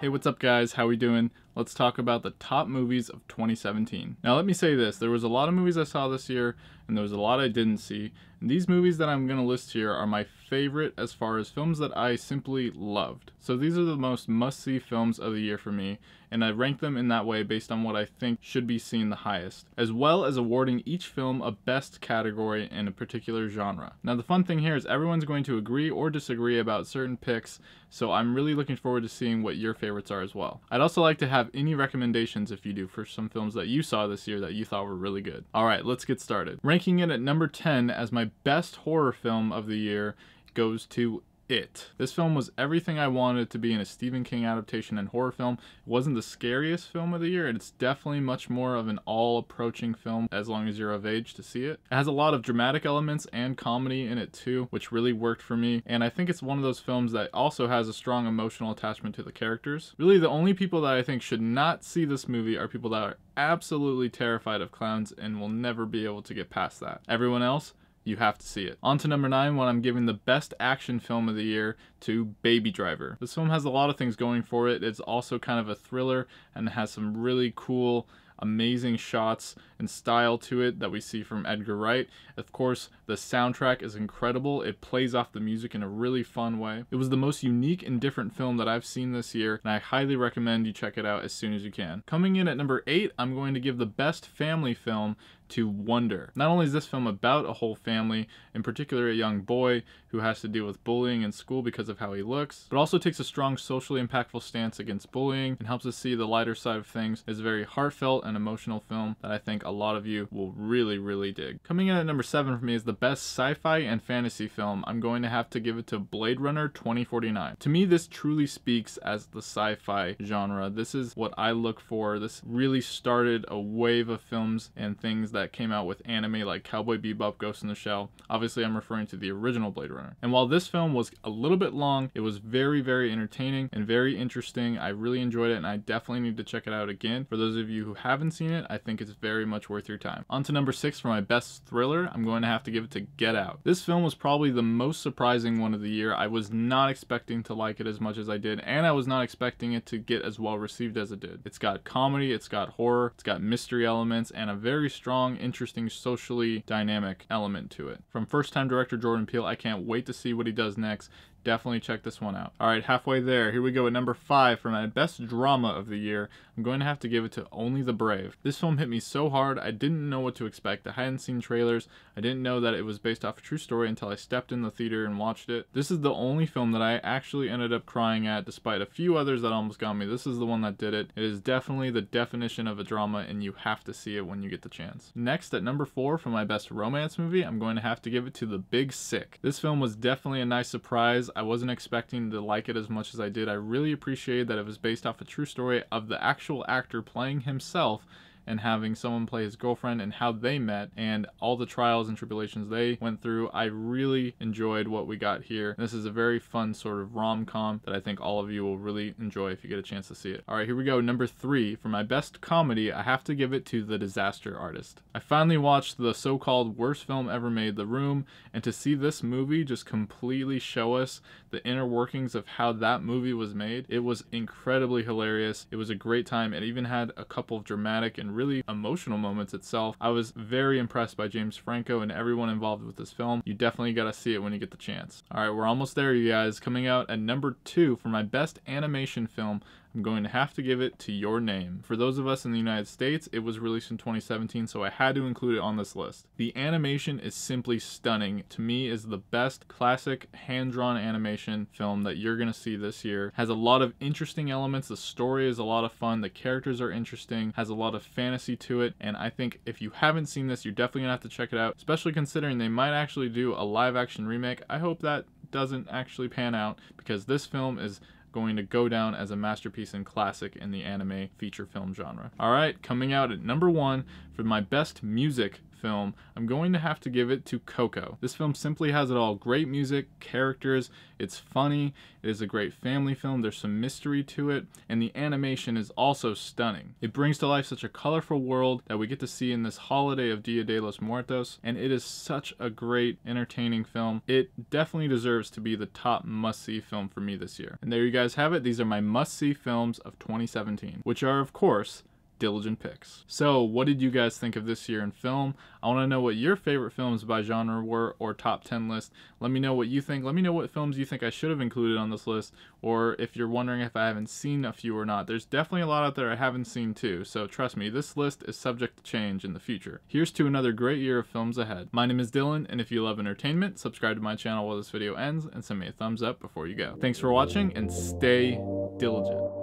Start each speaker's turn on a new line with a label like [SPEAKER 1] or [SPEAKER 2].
[SPEAKER 1] what's up guys? How we doing? Let's talk about the top movies of 2017. Now let me say this, there was a lot of movies I saw this year and there was a lot I didn't see. And these movies that I'm going to list here are my favorite as far as films that I simply loved. So these are the most must-see films of the year for me, and I rank them in that way based on what I think should be seen the highest, as well as awarding each film a best category in a particular genre. Now the fun thing here is everyone's going to agree or disagree about certain picks, so I'm really looking forward to seeing what your favorites are as well. I'd also like to have any recommendations, if you do, for some films that you saw this year that you thought were really good. Alright, let's get started. Ranking it at number 10 as my best horror film of the year goes to It. This film was everything I wanted it to be in a Stephen King adaptation and horror film. It wasn't the scariest film of the year, and it's definitely much more of an all-approaching film as long as you're of age to see it. It has a lot of dramatic elements and comedy in it too, which really worked for me, and I think it's one of those films that also has a strong emotional attachment to the characters. Really, the only people that I think should not see this movie are people that are absolutely terrified of clowns and will never be able to get past that. Everyone else, you have to see it. On to number 9, when I'm giving the best action film of the year to Baby Driver. This film has a lot of things going for it. It's also kind of a thriller and has some really cool, amazing shots and style to it that we see from Edgar Wright. Of course, the soundtrack is incredible. It plays off the music in a really fun way. It was the most unique and different film that I've seen this year, and I highly recommend you check it out as soon as you can. Coming in at number 8, I'm going to give the best family film to Wonder. Not only is this film about a whole family, in particular a young boy who has to deal with bullying in school because of how he looks, but also takes a strong socially impactful stance against bullying and helps us see the lighter side of things. It's a very heartfelt and emotional film that I think a lot of you will really dig. Coming in at number 7 for me is the best sci-fi and fantasy film. I'm going to have to give it to Blade Runner 2049. To me, this truly speaks as the sci-fi genre. This is what I look for. This really started a wave of films and things that came out with anime like Cowboy Bebop, Ghost in the Shell. Obviously, I'm referring to the original Blade Runner. And while this film was a little bit long, it was very entertaining and very interesting. I really enjoyed it, and I definitely need to check it out again. For those of you who haven't seen it, I think it's very much worth your time. On to number 6 for my best thriller, I'm going to have to give it to Get Out. This film was probably the most surprising one of the year. I was not expecting to like it as much as I did, and I was not expecting it to get as well received as it did. It's got comedy, it's got horror, it's got mystery elements, and a very strong, interesting, socially dynamic element to it. From first-time director Jordan Peele, I can't wait to see what he does next. Definitely check this one out. Alright, halfway there. Here we go at number 5 for my best drama of the year. I'm going to have to give it to Only the Brave. This film hit me so hard, I didn't know what to expect. I hadn't seen trailers. I didn't know that it was based off a true story until I stepped in the theater and watched it. This is the only film that I actually ended up crying at, despite a few others that almost got me. This is the one that did it. It is definitely the definition of a drama, and you have to see it when you get the chance. Next, at number 4 for my best romance movie, I'm going to have to give it to The Big Sick. This film was definitely a nice surprise. I wasn't expecting to like it as much as I did. I really appreciated that it was based off a true story of the actual actor playing himself and having someone play his girlfriend and how they met and all the trials and tribulations they went through. I really enjoyed what we got here. This is a very fun sort of rom-com that I think all of you will really enjoy if you get a chance to see it. Alright, here we go. Number 3. For my best comedy, I have to give it to The Disaster Artist. I finally watched the so-called worst film ever made, The Room, and to see this movie just completely show us the inner workings of how that movie was made, it was incredibly hilarious. It was a great time. It even had a couple of dramatic and really emotional moments itself. I was very impressed by James Franco and everyone involved with this film. You definitely gotta see it when you get the chance. Alright, we're almost there, you guys. Coming out at number 2 for my best animation film, I'm going to have to give it to Your Name. For those of us in the United States, it was released in 2017, so I had to include it on this list. The animation is simply stunning. To me, is the best classic hand-drawn animation film that you're gonna see this year. Has a lot of interesting elements. The story is a lot of fun. The characters are interesting. Has a lot of fantasy to it, and I think if you haven't seen this, you're definitely gonna have to check it out, especially considering they might actually do a live-action remake. I hope that doesn't actually pan out, because this film is going to go down as a masterpiece and classic in the anime feature film genre. Alright, coming out at number 1 for my best music film, I'm going to have to give it to Coco. This film simply has it all. Great music, characters, it's funny, it is a great family film, there's some mystery to it, and the animation is also stunning. It brings to life such a colorful world that we get to see in this holiday of Dia de los Muertos, and it is such a great, entertaining film. It definitely deserves to be the top must-see film for me this year. And there you guys have it. These are my must-see films of 2017, which are, of course, Dyligent picks. So what did you guys think of this year in film? I want to know what your favorite films by genre were, or top 10 list. Let me know what you think. Let me know what films you think I should have included on this list, or if you're wondering if I haven't seen a few or not. There's definitely a lot out there I haven't seen too, so trust me, this list is subject to change in the future. Here's to another great year of films ahead. My name is Dylan, and if you love entertainment, subscribe to my channel while this video ends, and send me a thumbs up before you go. Thanks for watching, and stay diligent.